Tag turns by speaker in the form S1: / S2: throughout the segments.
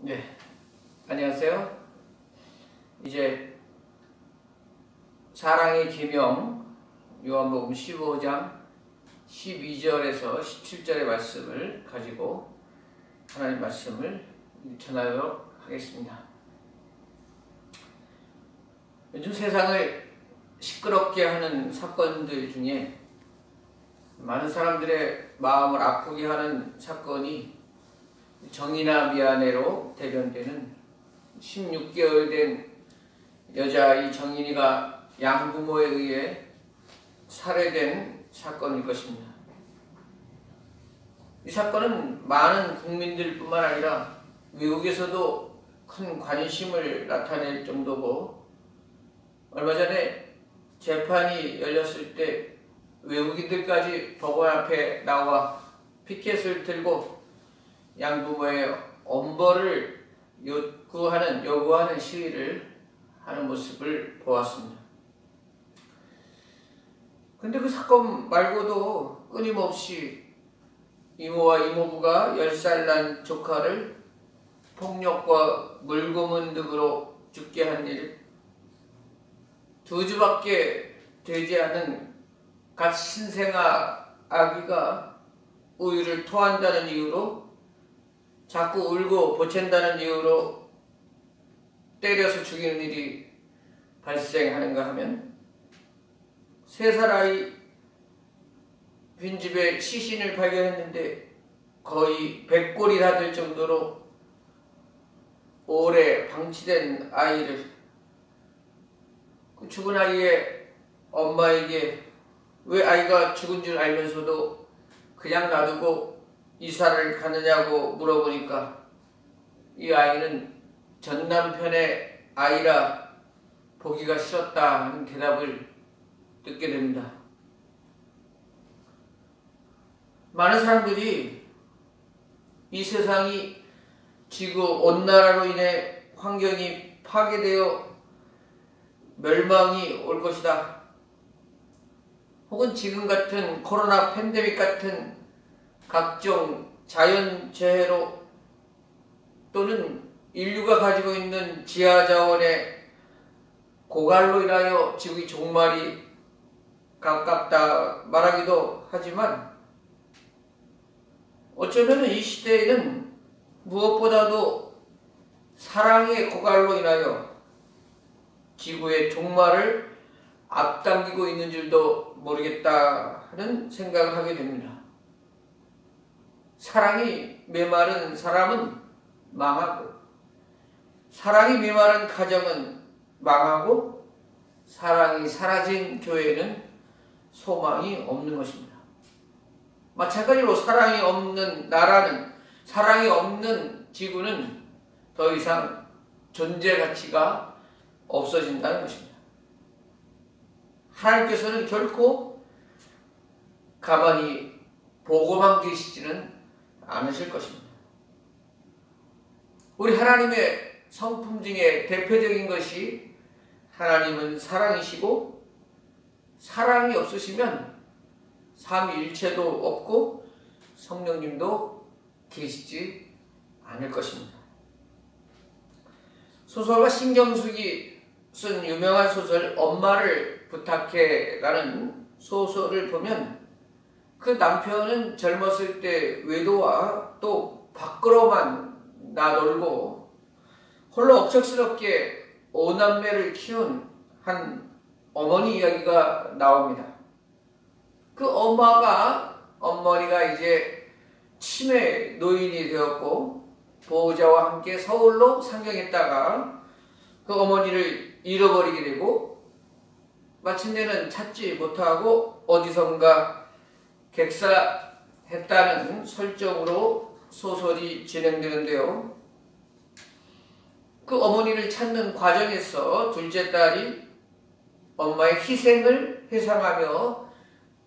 S1: 네, 안녕하세요. 이제 사랑의 계명 요한복음 15장 12절에서 17절의 말씀을 가지고 하나님 말씀을 전하도록 하겠습니다. 요즘 세상을 시끄럽게 하는 사건들 중에 많은 사람들의 마음을 아프게 하는 사건이 정의나 미안해로 대변되는 16개월 된 여자아이 정인이가 양부모에 의해 살해된 사건일 것입니다. 이 사건은 많은 국민들뿐만 아니라 외국에서도 큰 관심을 나타낼 정도고, 얼마 전에 재판이 열렸을 때 외국인들까지 법원 앞에 나와 피켓을 들고 양부모의 엄벌을 요구하는 시위를 하는 모습을 보았습니다. 근데 그 사건 말고도 끊임없이 이모와 이모부가 10살 난 조카를 폭력과 물고문 등으로 죽게 한 일, 2주밖에 되지 않은 갓 신생아 아기가 우유를 토한다는 이유로, 자꾸 울고 보챈다는 이유로 때려서 죽이는 일이 발생하는가 하면, 3살 아이 빈집에 시신을 발견했는데 거의 100골이 다 될 정도로 오래 방치된 아이를, 그 죽은 아이의 엄마에게 왜 아이가 죽은 줄 알면서도 그냥 놔두고 이사를 가느냐고 물어보니까 이 아이는 전 남편의 아이라 보기가 싫었다 하는 대답을 듣게 됩니다. 많은 사람들이 이 세상이 지구온난화로 인해 환경이 파괴되어 멸망이 올 것이다, 혹은 지금 같은 코로나 팬데믹 같은 각종 자연재해로, 또는 인류가 가지고 있는 지하자원의 고갈로 인하여 지구의 종말이 가깝다 말하기도 하지만, 어쩌면 이 시대에는 무엇보다도 사랑의 고갈로 인하여 지구의 종말을 앞당기고 있는 줄도 모르겠다 하는 생각을 하게 됩니다. 사랑이 메마른 사람은 망하고, 사랑이 메마른 가정은 망하고, 사랑이 사라진 교회는 소망이 없는 것입니다. 마찬가지로 사랑이 없는 나라는, 사랑이 없는 지구는 더 이상 존재 가치가 없어진다는 것입니다. 하나님께서는 결코 가만히 보고만 계시지는 않으실 것입니다. 우리 하나님의 성품 중에 대표적인 것이, 하나님은 사랑이시고 사랑이 없으시면 삼위일체도 없고 성령님도 계시지 않을 것입니다. 소설가 신경숙이 쓴 유명한 소설 엄마를 부탁해 라는 소설을 보면, 그 남편은 젊었을 때 외도와 또 밖으로만 나돌고 홀로 억척스럽게 5남매를 키운 한 어머니 이야기가 나옵니다. 그 어머니가 이제 치매 노인이 되었고 보호자와 함께 서울로 상경했다가 그 어머니를 잃어버리게 되고, 마침내는 찾지 못하고 어디선가 객사했다는 설정으로 소설이 진행되는데요. 그 어머니를 찾는 과정에서 둘째 딸이 엄마의 희생을 회상하며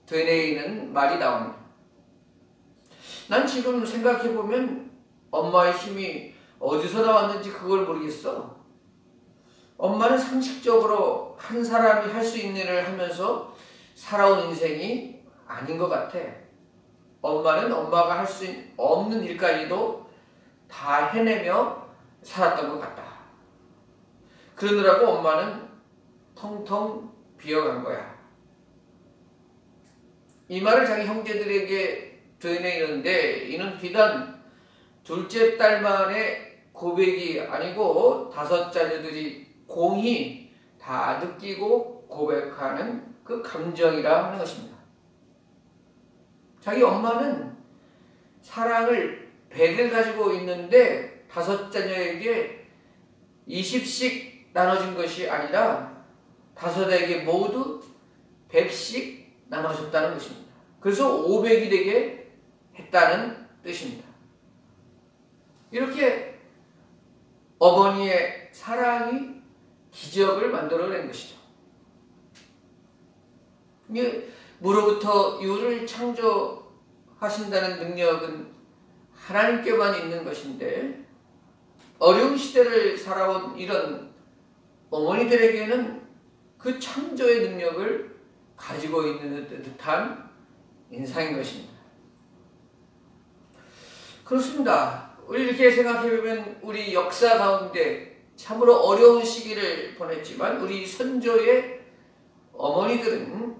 S1: 되뇌이는 말이 나옵니다. 난 지금 생각해보면 엄마의 힘이 어디서 나왔는지 그걸 모르겠어. 엄마는 상식적으로 한 사람이 할 수 있는 일을 하면서 살아온 인생이 아닌 것 같아. 엄마는 엄마가 할 수 없는 일까지도 다 해내며 살았던 것 같다. 그러느라고 엄마는 텅텅 비어간 거야. 이 말을 자기 형제들에게 되뇌이는데 이는 비단 둘째 딸만의 고백이 아니고 다섯 자녀들이 공히 다 느끼고 고백하는 그 감정이라 하는 것입니다. 자기 엄마는 사랑을 100을 가지고 있는데 다섯 자녀에게 20씩 나눠준 것이 아니라 다섯에게 모두 100씩 나눠줬다는 것입니다. 그래서 500이 되게 했다는 뜻입니다. 이렇게 어머니의 사랑이 기적을 만들어낸 것이죠. 무로부터 유를 창조하신다는 능력은 하나님께만 있는 것인데 어려운 시대를 살아온 이런 어머니들에게는 그 창조의 능력을 가지고 있는 듯한 인상인 것입니다. 그렇습니다. 우리 이렇게 생각해보면 우리 역사 가운데 참으로 어려운 시기를 보냈지만 우리 선조의 어머니들은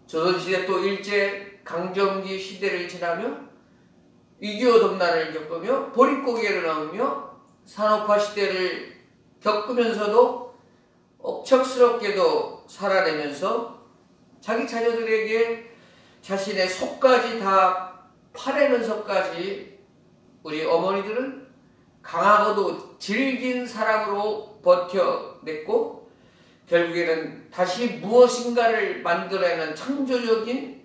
S1: 조선시대 또 일제 강점기 시대를 지나며 위기와 동난을 겪으며 보릿고개를 넘으며 산업화 시대를 겪으면서도 억척스럽게도 살아내면서 자기 자녀들에게 자신의 속까지 다 파내면서까지 우리 어머니들은 강하고도 질긴 사랑으로 버텨냈고 결국에는 다시 무엇인가를 만들어내는 창조적인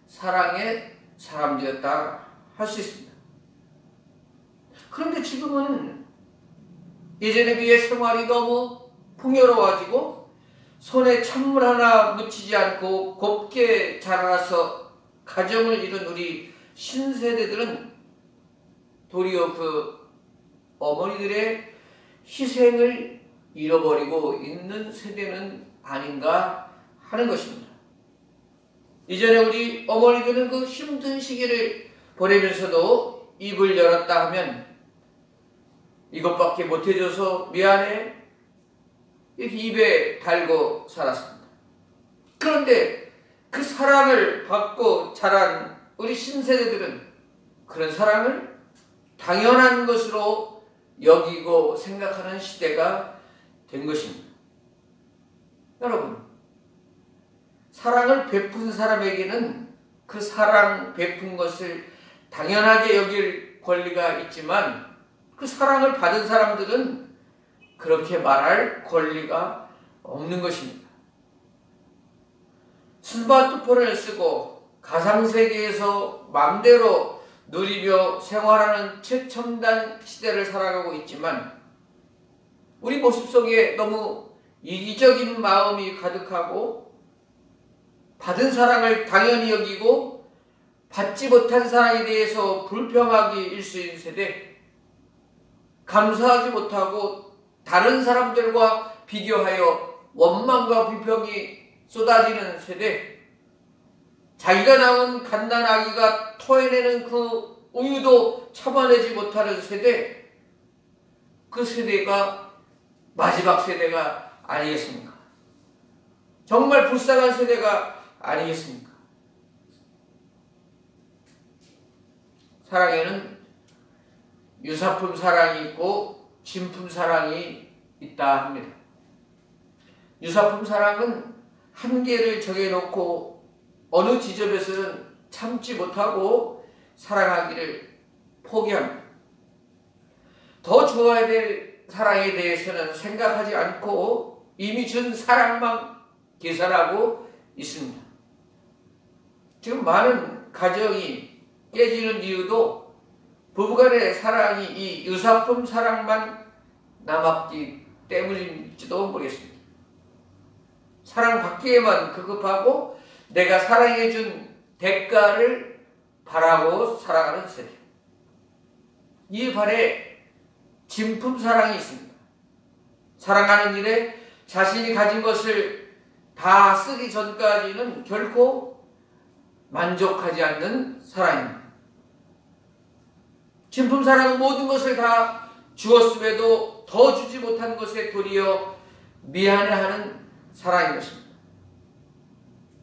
S1: 사랑의 사람들이었다 할 수 있습니다. 그런데 지금은 예전에 비해 생활이 너무 풍요로워지고 손에 찬물 하나 묻히지 않고 곱게 자라나서 가정을 이룬 우리 신세대들은 도리어 그 어머니들의 희생을 잃어버리고 있는 세대는 아닌가 하는 것입니다. 이전에 우리 어머니들은 그 힘든 시기를 보내면서도 입을 열었다 하면 이것밖에 못해줘서 미안해 이렇게 입에 달고 살았습니다. 그런데 그 사랑을 받고 자란 우리 신세대들은 그런 사랑을 당연한 것으로 여기고 생각하는 시대가 된 것입니다. 여러분, 사랑을 베푼 사람에게는 그 사랑 베푼 것을 당연하게 여길 권리가 있지만 그 사랑을 받은 사람들은 그렇게 말할 권리가 없는 것입니다. 스마트폰을 쓰고 가상세계에서 마음대로 누리며 생활하는 최첨단 시대를 살아가고 있지만 우리 모습 속에 너무 이기적인 마음이 가득하고 받은 사랑을 당연히 여기고 받지 못한 사랑에 대해서 불평하기 일수인 세대, 감사하지 못하고 다른 사람들과 비교하여 원망과 불평이 쏟아지는 세대, 자기가 낳은 갓난 아기가 토해내는 그 우유도 참아내지 못하는 세대, 그 세대가 마지막 세대가 아니겠습니까? 정말 불쌍한 세대가 아니겠습니까? 사랑에는 유사품 사랑이 있고 진품 사랑이 있다 합니다. 유사품 사랑은 한계를 정해놓고 어느 지점에서는 참지 못하고 사랑하기를 포기합니다. 더 좋아야 될 사랑에 대해서는 생각하지 않고 이미 준 사랑만 계산하고 있습니다. 지금 많은 가정이 깨지는 이유도 부부간의 사랑이 이 유사품 사랑만 남았기 때문일지도 모르겠습니다. 사랑받기에만 급급하고 내가 사랑해준 대가를 바라고 살아가는 세대. 이 발에 진품 사랑이 있습니다. 사랑하는 일에 자신이 가진 것을 다 쓰기 전까지는 결코 만족하지 않는 사랑입니다. 진품 사랑은 모든 것을 다 주었음에도 더 주지 못한 것에 도리어 미안해하는 사랑인 것입니다.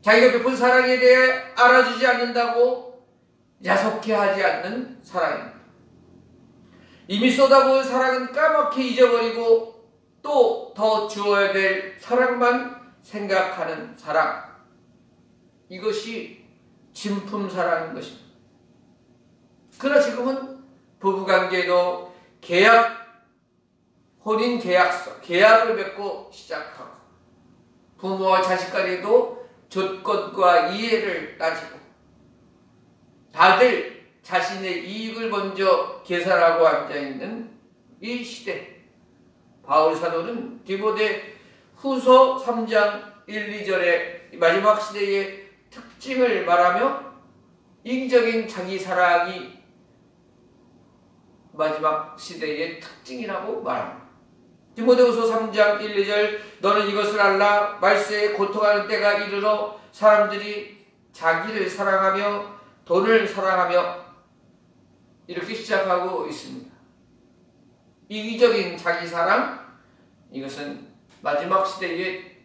S1: 자기가 베푼 사랑에 대해 알아주지 않는다고 야속해하지 않는 사랑입니다. 이미 쏟아부은 사랑은 까맣게 잊어버리고 또 더 주어야 될 사랑만 생각하는 사랑. 이것이 진품 사랑인 것입니다. 그러나 지금은 부부관계도 혼인 계약서, 계약을 맺고 시작하고 부모와 자식 간에도 조건과 이해를 따지고 다들 자신의 이익을 먼저 계산하고 앉아있는 이 시대. 바울 사도는 디모데 후서 3장 1, 2절의 마지막 시대의 특징을 말하며 이기적인 자기 사랑이 마지막 시대의 특징이라고 말합니다. 디모데후서 3장 1, 2절 너는 이것을 알라. 말세에 고통하는 때가 이르러 사람들이 자기를 사랑하며 돈을 사랑하며 이렇게 시작하고 있습니다. 이기적인 자기 사랑, 이것은 마지막 시대에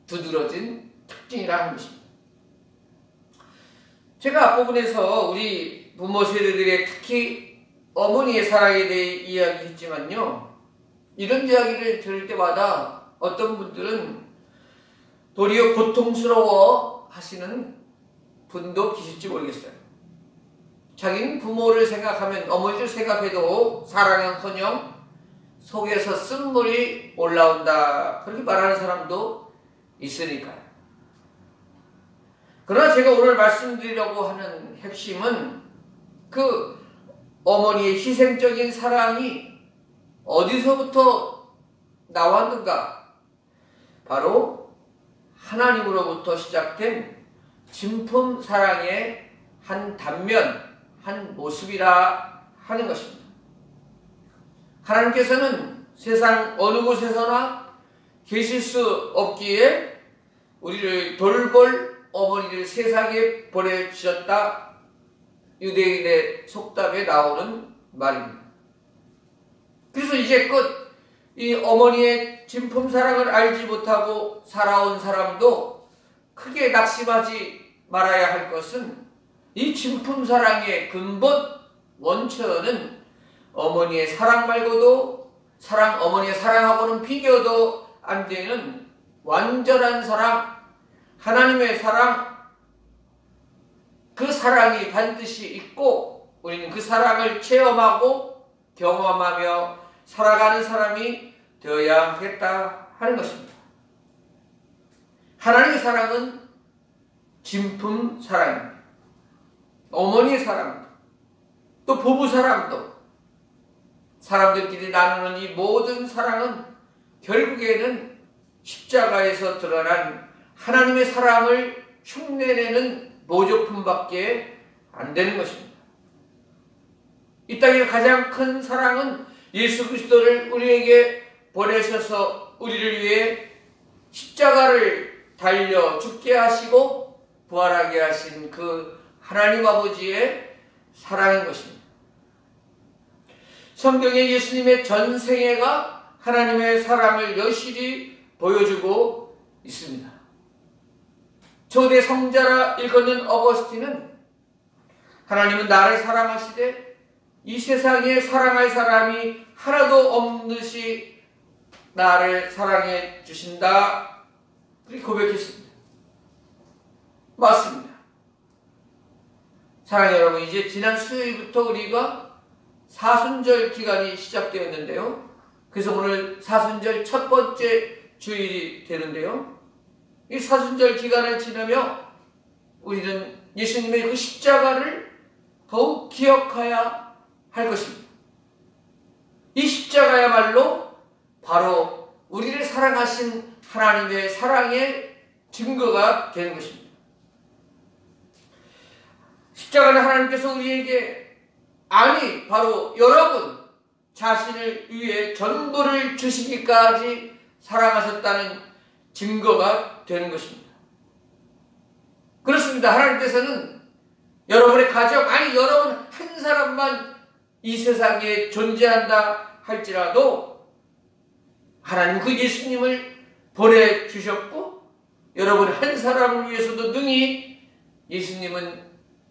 S1: 두드러진 특징이라는 것입니다. 제가 앞부분에서 우리 부모 세대들의 특히 어머니의 사랑에 대해 이야기했지만요, 이런 이야기를 들을 때마다 어떤 분들은 도리어 고통스러워 하시는 분도 계실지 모르겠어요. 자기는 부모를 생각하면, 어머니를 생각해도 사랑은커녕 속에서 쓴물이 올라온다, 그렇게 말하는 사람도 있으니까요. 그러나 제가 오늘 말씀드리려고 하는 핵심은 그 어머니의 희생적인 사랑이 어디서부터 나왔는가? 바로 하나님으로부터 시작된 진품 사랑의 한 단면, 한 모습이라 하는 것입니다. 하나님께서는 세상 어느 곳에서나 계실 수 없기에 우리를 돌볼 어머니를 세상에 보내주셨다. 유대인의 속담에 나오는 말입니다. 그래서 이제껏 이 어머니의 진품 사랑을 알지 못하고 살아온 사람도 크게 낙심하지 말아야 할 것은 이 진품 사랑의 근본 원천은 어머니의 사랑 말고도 어머니의 사랑하고는 비교도 안 되는 완전한 사랑, 하나님의 사랑, 그 사랑이 반드시 있고 우리는 그 사랑을 체험하고 경험하며 살아가는 사람이 되어야 하겠다 하는 것입니다. 하나님의 사랑은 진품 사랑입니다. 어머니의 사랑도, 또 부부 사랑도, 사람들끼리 나누는 이 모든 사랑은 결국에는 십자가에서 드러난 하나님의 사랑을 흉내내는 모조품밖에 안 되는 것입니다. 이 땅의 가장 큰 사랑은 예수 그리스도를 우리에게 보내셔서 우리를 위해 십자가를 달려 죽게 하시고 부활하게 하신 그 하나님 아버지의 사랑인 것입니다. 성경에 예수님의 전생애가 하나님의 사랑을 여실히 보여주고 있습니다. 초대 성자라 일컫는 어거스틴은 하나님은 나를 사랑하시되 이 세상에 사랑할 사람이 하나도 없듯이 나를 사랑해 주신다, 그렇게 고백했습니다. 맞습니다. 사랑하는 여러분, 이제 지난 수요일부터 우리가 사순절 기간이 시작되었는데요. 그래서 오늘 사순절 첫 번째 주일이 되는데요. 이 사순절 기간을 지나며 우리는 예수님의 그 십자가를 더욱 기억해야 할 것입니다. 이 십자가야말로 바로 우리를 사랑하신 하나님의 사랑의 증거가 되는 것입니다. 십자가는 하나님께서 우리에게, 아니 바로 여러분 자신을 위해 전부를 주시기까지 사랑하셨다는 증거가 되는 것입니다. 그렇습니다. 하나님께서는 여러분의 가정, 아니 여러분 한 사람만 이 세상에 존재한다 할지라도 하나님 그 예수님을 보내주셨고 여러분 한 사람을 위해서도 능히 예수님은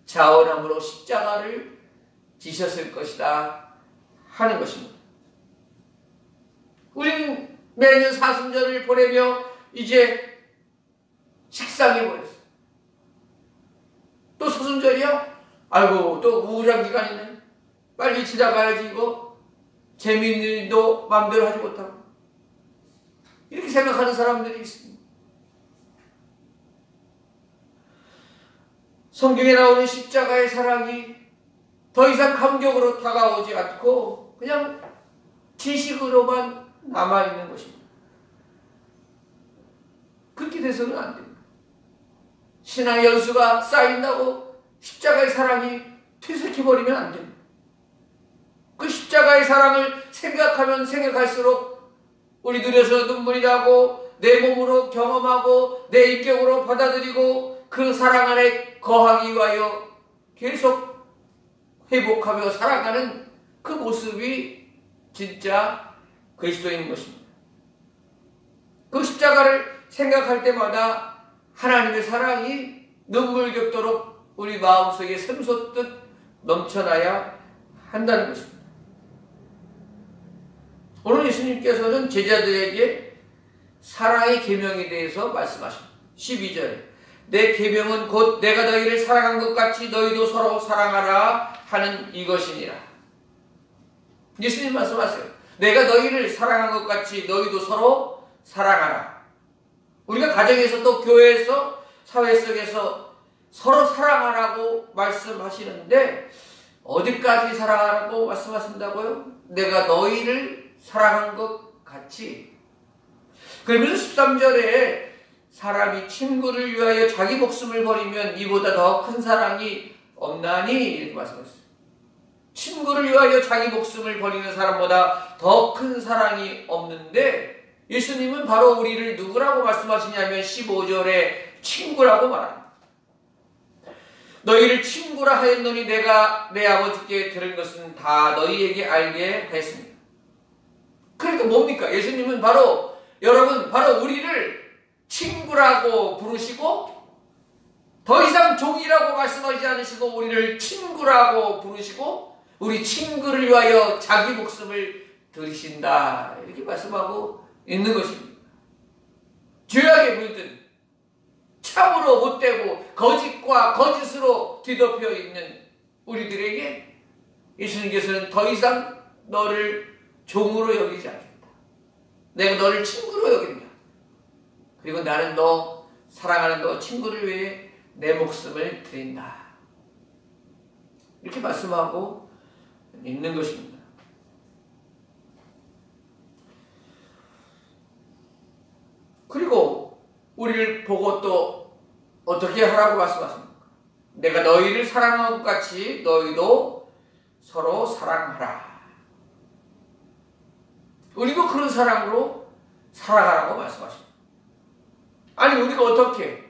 S1: 자원함으로 십자가를 지셨을 것이다 하는 것입니다. 우리는 매년 사순절을 보내며 이제 식상해 버렸어요. 또 사순절이요? 아이고 또 우울한 기간이네. 빨리 지나가야지 이거. 재미있는 일도 마음대로 하지 못하고. 이렇게 생각하는 사람들이 있습니다. 성경에 나오는 십자가의 사랑이 더 이상 감격으로 다가오지 않고 그냥 지식으로만 남아있는 것입니다. 그렇게 돼서는 안 됩니다. 신앙의 연수가 쌓인다고 십자가의 사랑이 퇴색해버리면 안 됩니다. 그 십자가의 사랑을 생각하면 생각할수록 우리 눈에서 눈물이 나고 내 몸으로 경험하고 내 인격으로 받아들이고 그 사랑 안에 거하기 위하여 계속 회복하며 살아가는 그 모습이 진짜 그리스도인 것입니다. 그 십자가를 생각할 때마다 하나님의 사랑이 눈물겹도록 우리 마음속에 샘솟듯 넘쳐나야 한다는 것입니다. 오늘 예수님께서는 제자들에게 사랑의 계명에 대해서 말씀하십니다. 12절에 내 계명은 곧 내가 너희를 사랑한 것 같이 너희도 서로 사랑하라 하는 이것이니라. 예수님 말씀하세요. 내가 너희를 사랑한 것 같이 너희도 서로 사랑하라. 우리가 가정에서 또 교회에서 사회 속에서 서로 사랑하라고 말씀하시는데 어디까지 사랑하라고 말씀하신다고요? 내가 너희를 사랑한 것 같이. 그러면서 13절에 사람이 친구를 위하여 자기 목숨을 버리면 이보다 더 큰 사랑이 없나니 이렇게 말씀하셨어요. 친구를 위하여 자기 목숨을 버리는 사람보다 더 큰 사랑이 없는데 예수님은 바로 우리를 누구라고 말씀하시냐면 15절에 친구라고 말합니다. 너희를 친구라 하였노니 내가 내 아버지께 들은 것은 다 너희에게 알게 하였습니다. 그러니까 뭡니까? 예수님은 바로 여러분 바로 우리를 친구라고 부르시고 더 이상 종이라고 말씀하지 않으시고 우리를 친구라고 부르시고 우리 친구를 위하여 자기 목숨을 들이신다 이렇게 말씀하고 있는 것입니다. 죄악에 물든 참으로 못되고 거짓과 거짓으로 뒤덮여 있는 우리들에게 예수님께서는 더 이상 너를 종으로 여기지 않겠다. 내가 너를 친구로 여긴다. 그리고 나는 너 사랑하는 너 친구를 위해 내 목숨을 드린다. 이렇게 말씀하고 있는 것입니다. 그리고 우리를 보고 또 어떻게 하라고 말씀하십니까? 내가 너희를 사랑한 것 같이 너희도 서로 사랑하라. 우리도 그런 사랑으로 살아가라고 말씀하십니다. 아니 우리가 어떻게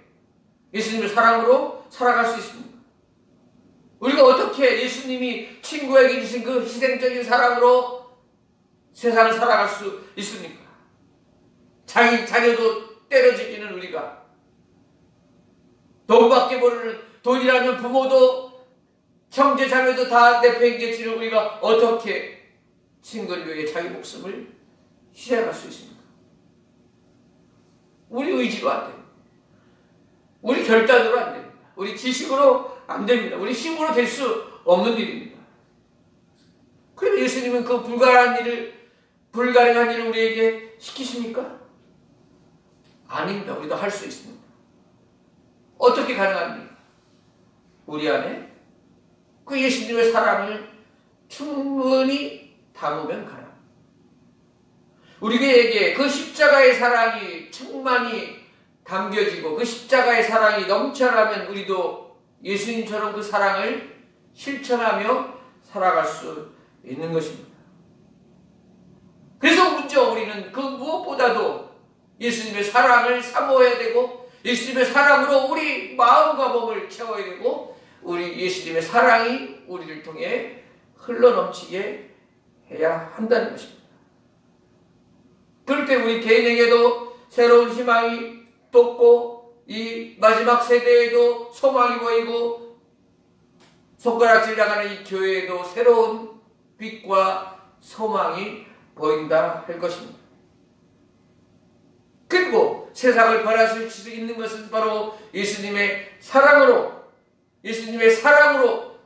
S1: 예수님의 사랑으로 살아갈 수 있습니까? 우리가 어떻게 예수님이 친구에게 주신 그 희생적인 사랑으로 세상을 살아갈 수 있습니까? 자기 자녀도 때려 죽이는 우리가 돈밖에 모르는 돈이라면 부모도 형제 자매도 다 내팽개치는 우리가 어떻게 친구를 위해 자기 목숨을 희생할 수 있습니까? 우리 의지로 안 됩니다. 우리 결단으로 안 됩니다. 우리 지식으로 안 됩니다. 우리 힘으로 될 수 없는 일입니다. 그런데 예수님은 그 불가능한 일을 우리에게 시키십니까? 아닙니다. 우리도 할 수 있습니다. 어떻게 가능합니까? 우리 안에 그 예수님의 사랑을 충분히 담으면 가능. 우리에게 그 십자가의 사랑이 충만히 담겨지고 그 십자가의 사랑이 넘쳐나면 우리도 예수님처럼 그 사랑을 실천하며 살아갈 수 있는 것입니다. 그래서 먼저 우리는 그 무엇보다도 예수님의 사랑을 사모해야 되고 예수님의 사랑으로 우리 마음과 몸을 채워야 되고 우리 예수님의 사랑이 우리를 통해 흘러넘치게 해야 한다는 것입니다. 그럴 때 우리 개인에게도 새로운 희망이 돋고 이 마지막 세대에도 소망이 보이고 손가락질 나가는 이 교회에도 새로운 빛과 소망이 보인다 할 것입니다. 그리고 세상을 변화시킬 수 있는 것은 바로 예수님의 사랑으로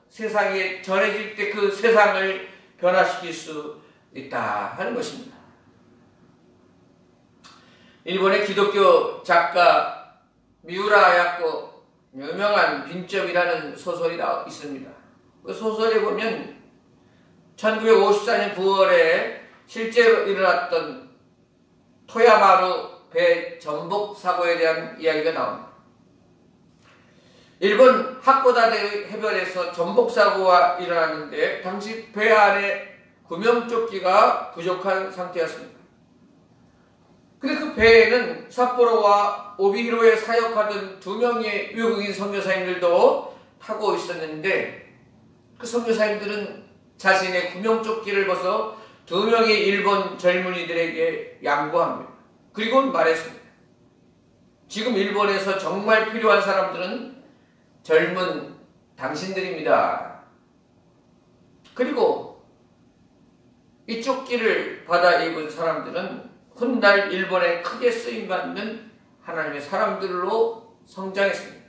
S1: 세상에 전해질 때 그 세상을 변화시킬 수 있다 하는 것입니다. 일본의 기독교 작가 미우라 야코 유명한 빈점이라는 소설이 있습니다. 그 소설에 보면 1954년 9월에 실제로 일어났던 토야마루 배 전복 사고에 대한 이야기가 나옵니다. 일본 하코다대 해변에서 전복 사고가 일어났는데 당시 배 안에 구명조끼가 부족한 상태였습니다. 근데 그 배에는 삿포로와 오비히로에 사역하던 2명의 외국인 선교사님들도 타고 있었는데 그 선교사님들은 자신의 구명조끼를 벗어 2명의 일본 젊은이들에게 양보합니다. 그리고 말했습니다. 지금 일본에서 정말 필요한 사람들은 젊은 당신들입니다. 그리고 이 조끼를 받아 입은 사람들은 훗날 일본에 크게 쓰임받는 하나님의 사람들로 성장했습니다.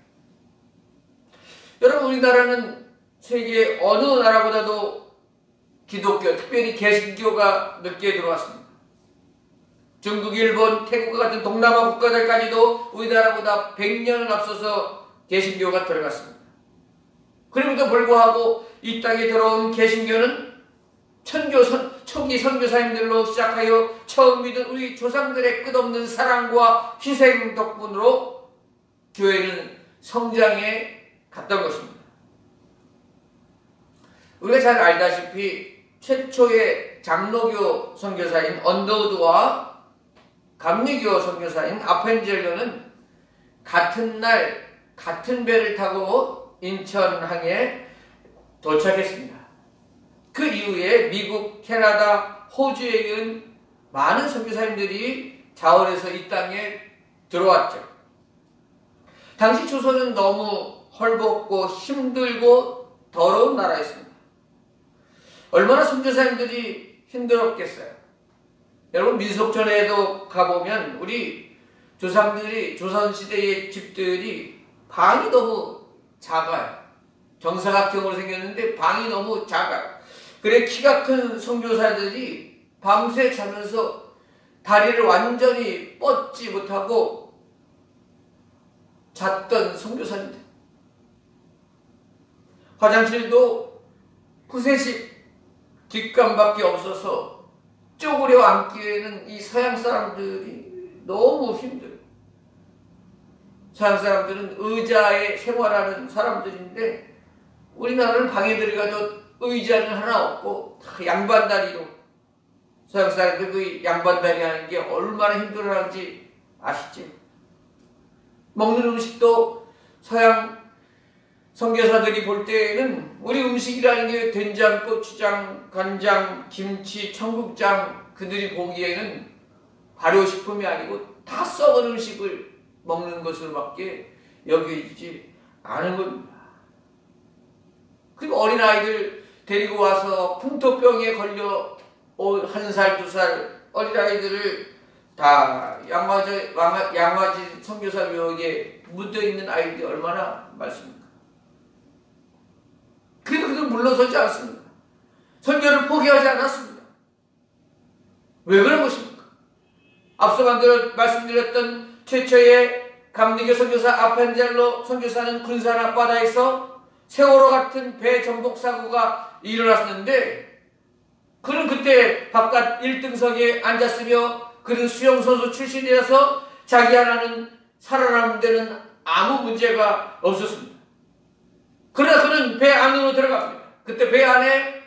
S1: 여러분, 우리나라는 세계 어느 나라보다도 기독교, 특별히 개신교가 늦게 들어왔습니다. 중국, 일본, 태국 같은 동남아 국가들까지도 우리나라보다 100년은 앞서서 개신교가 들어갔습니다. 그럼에도 불구하고 이 땅에 들어온 개신교는 초기 선교사님들로 시작하여 처음 믿은 우리 조상들의 끝없는 사랑과 희생 덕분으로 교회는 성장해 갔던 것입니다. 우리가 잘 알다시피 최초의 장로교 선교사인 언더우드와 감리교 선교사인 아펜젤로는 같은 날 같은 배를 타고 인천항에 도착했습니다. 그 이후에 미국, 캐나다, 호주에 있는 많은 선교사님들이 자원해서 이 땅에 들어왔죠. 당시 조선은 너무 헐벗고 힘들고 더러운 나라였습니다. 얼마나 선교사님들이 힘들었겠어요. 여러분, 민속촌에도 가보면 우리 조상들이 조선시대의 집들이 방이 너무 작아요. 정사각형으로 생겼는데 방이 너무 작아요. 그래 키가 큰 선교사들이 밤새 자면서 다리를 완전히 뻗지 못하고 잤던 선교사님들. 화장실도 구세식 뒷감밖에 없어서 쪼그려 앉기에는 이 서양 사람들이 너무 힘들어요. 서양 사람들은 의자에 생활하는 사람들인데 우리나라는 방에 들어가도 의자는 하나 없고 다 양반다리로. 서양 사람들 그 양반다리 하는 게 얼마나 힘들어하는지 아시죠? 먹는 음식도 서양 선교사들이 볼 때에는 우리 음식이라는 게 된장, 고추장, 간장, 김치, 청국장, 그들이 보기에는 발효식품이 아니고 다 썩은 음식을 먹는 것으로밖에 여기지 않은 겁니다. 그리고 어린아이들 데리고 와서 풍토병에 걸려 1살, 2살 어린아이들을 다 양화지 선교사 묘역에 묻어있는 아이들이 얼마나 많습니까? 그래도 그들은 물러서지 않습니다. 선교를 포기하지 않았습니다. 왜 그런 것입니까? 앞서 말씀드렸던 최초의 감리교 선교사 아펜젤로 선교사는 군산 앞바다에서 세월호 같은 배 전복 사고가 일어났는데 그는 그때 바깥 1등석에 앉았으며 그는 수영선수 출신이라서 자기 하나는 살아남는 데는 아무 문제가 없었습니다. 그러나 그는 배 안으로 들어갑니다. 그때 배 안에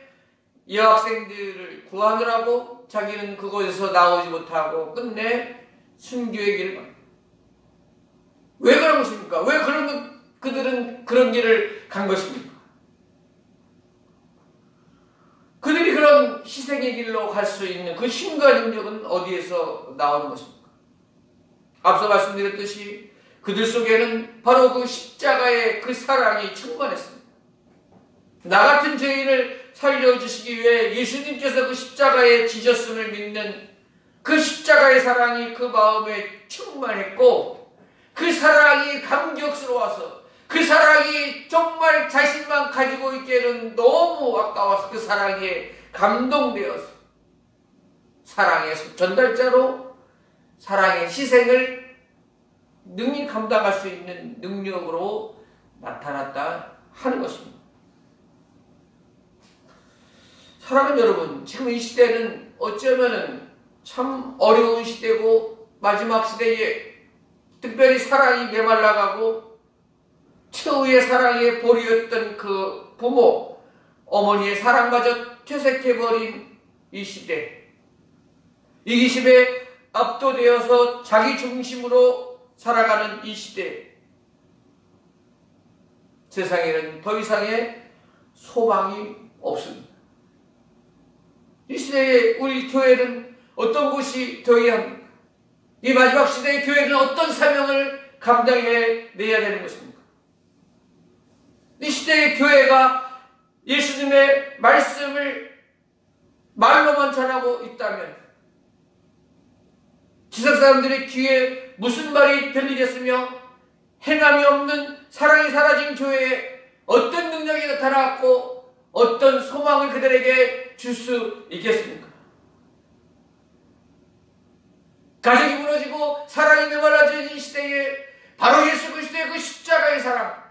S1: 여학생들을 구하느라고 자기는 그곳에서 나오지 못하고 끝내 순교의 길을 갑니다. 왜 그런 것입니까? 왜 그들은 그런 길을 간 것입니까? 그들이 그런 희생의 길로 갈 수 있는 그 힘과 능력은 어디에서 나오는 것입니까? 앞서 말씀드렸듯이 그들 속에는 바로 그 십자가의 그 사랑이 충만했습니다. 나 같은 죄인을 살려주시기 위해 예수님께서 그 십자가에 지셨음을 믿는 그 십자가의 사랑이 그 마음에 충만했고, 그 사랑이 감격스러워서, 그 사랑이 정말 자신만 가지고 있기에는 너무 아까워서 그 사랑에 감동되어서 사랑의 전달자로 사랑의 희생을 능히 감당할 수 있는 능력으로 나타났다 하는 것입니다. 사랑하는 여러분, 지금 이 시대는 어쩌면은 참 어려운 시대고, 마지막 시대에 특별히 사랑이 메말라가고 최후의 사랑의 보리였던 그 부모, 어머니의 사랑마저 퇴색해버린 이 시대, 이기심에 압도되어서 자기 중심으로 살아가는 이 시대, 세상에는 더 이상의 소망이 없습니다. 이 시대에 우리 교회는 어떤 곳이 되어야 합니까? 이 마지막 시대의 교회는 어떤 사명을 감당해 내야 되는 것입니까? 이 시대의 교회가 예수님의 말씀을 말로만 전하고 있다면 지상 사람들의 귀에 무슨 말이 들리겠으며, 행함이 없는 사랑이 사라진 교회에 어떤 능력이 나타났고 어떤 소망을 그들에게 줄 수 있겠습니까? 가정이 무너지고 사랑이 메말라진 이 시대에 바로 예수 그리스도의 그 십자가의 사랑,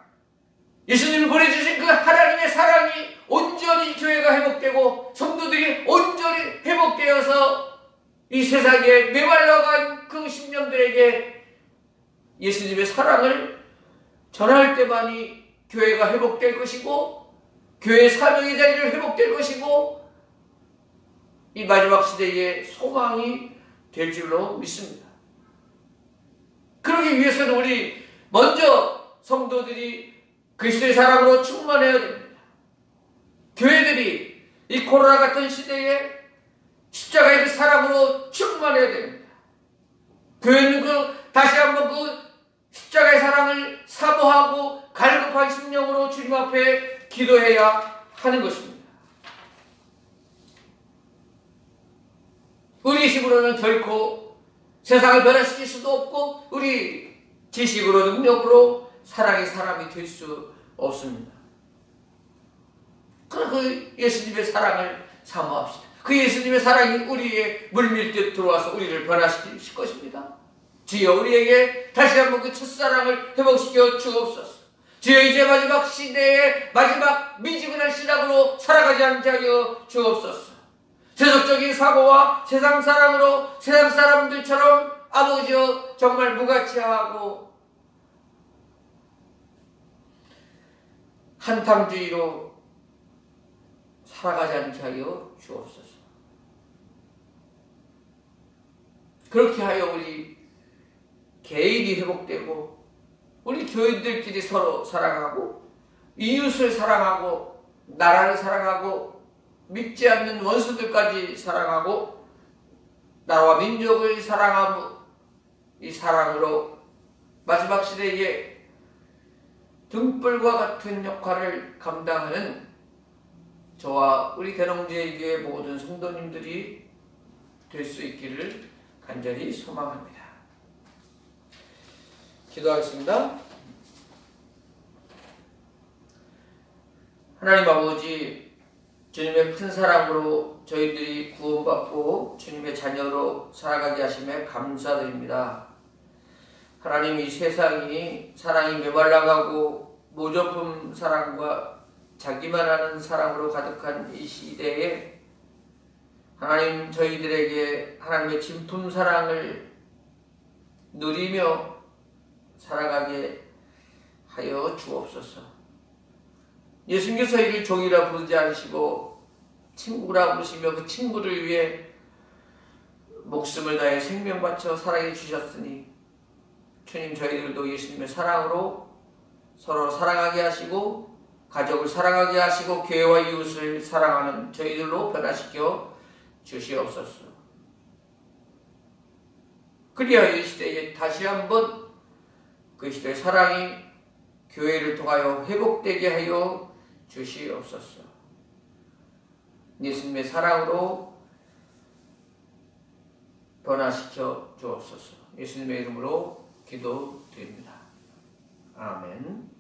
S1: 예수님을 보내주신 그 하나님의 사랑이 온전히 교회가 회복되고 성도들이 온전히 회복되어서 이 세상에 메말라간 그 신령들에게 예수님의 사랑을 전할 때만이 교회가 회복될 것이고, 교회의 사명의 자리를 회복될 것이고, 이 마지막 시대의 소망이 될 줄로 믿습니다. 그러기 위해서는 우리 먼저 성도들이 그리스도의 사랑으로 충만해야 됩니다. 교회들이 이 코로나 같은 시대에 십자가의 그 사랑으로 충만해야 됩니다. 교회는 다시 한번 그 십자가의 사랑을 사모하고 갈급한 심령으로 주님 앞에 기도해야 하는 것입니다. 우리 힘으로는 결코 세상을 변화시킬 수도 없고, 우리 지식으로 능력으로 사랑의 사람이 될 수 없습니다. 그 예수님의 사랑을 사모합시다. 그 예수님의 사랑이 우리의 물밀듯 들어와서 우리를 변화시킬 것입니다. 주여, 우리에게 다시 한번 그 첫사랑을 회복시켜 주옵소서. 주여, 이제 마지막 시대의 마지막 미지근한 신앙으로 살아가지 않게 하여 주옵소서. 세속적인 사고와 세상 사랑으로 세상 사람들처럼 아버지여 정말 무가치하고 한탕주의로 살아가지 않게 하여 주옵소서. 그렇게 하여 우리 개인이 회복되고, 우리 교인들끼리 서로 사랑하고, 이웃을 사랑하고, 나라를 사랑하고, 믿지 않는 원수들까지 사랑하고, 나라와 민족을 사랑하고, 이 사랑으로 마지막 시대에 등불과 같은 역할을 감당하는 저와 우리 대농제교회 모든 성도님들이 될 수 있기를 간절히 소망합니다. 기도하겠습니다. 하나님 아버지, 주님의 큰 사랑으로 저희들이 구원받고 주님의 자녀로 살아가게 하심에 감사드립니다. 하나님, 이 세상이 사랑이 메말라가고 모조품 사랑과 자기만 아는 사랑으로 가득한 이 시대에 하나님, 저희들에게 하나님의 진품 사랑을 누리며 살아가게 하여 주옵소서. 예수님께서 이를 종이라 부르지 않으시고 친구라 부르시며 그 친구를 위해 목숨을 다해 생명 바쳐 사랑해 주셨으니, 주님, 저희들도 예수님의 사랑으로 서로 사랑하게 하시고 가족을 사랑하게 하시고 교회와 이웃을 사랑하는 저희들로 변화시켜 주시옵소서. 그리하여 이 시대에 다시 한번 그 시대의 사랑이 교회를 통하여 회복되게 하여 주시옵소서. 예수님의 사랑으로 변화시켜 주옵소서. 예수님의 이름으로 기도드립니다. 아멘.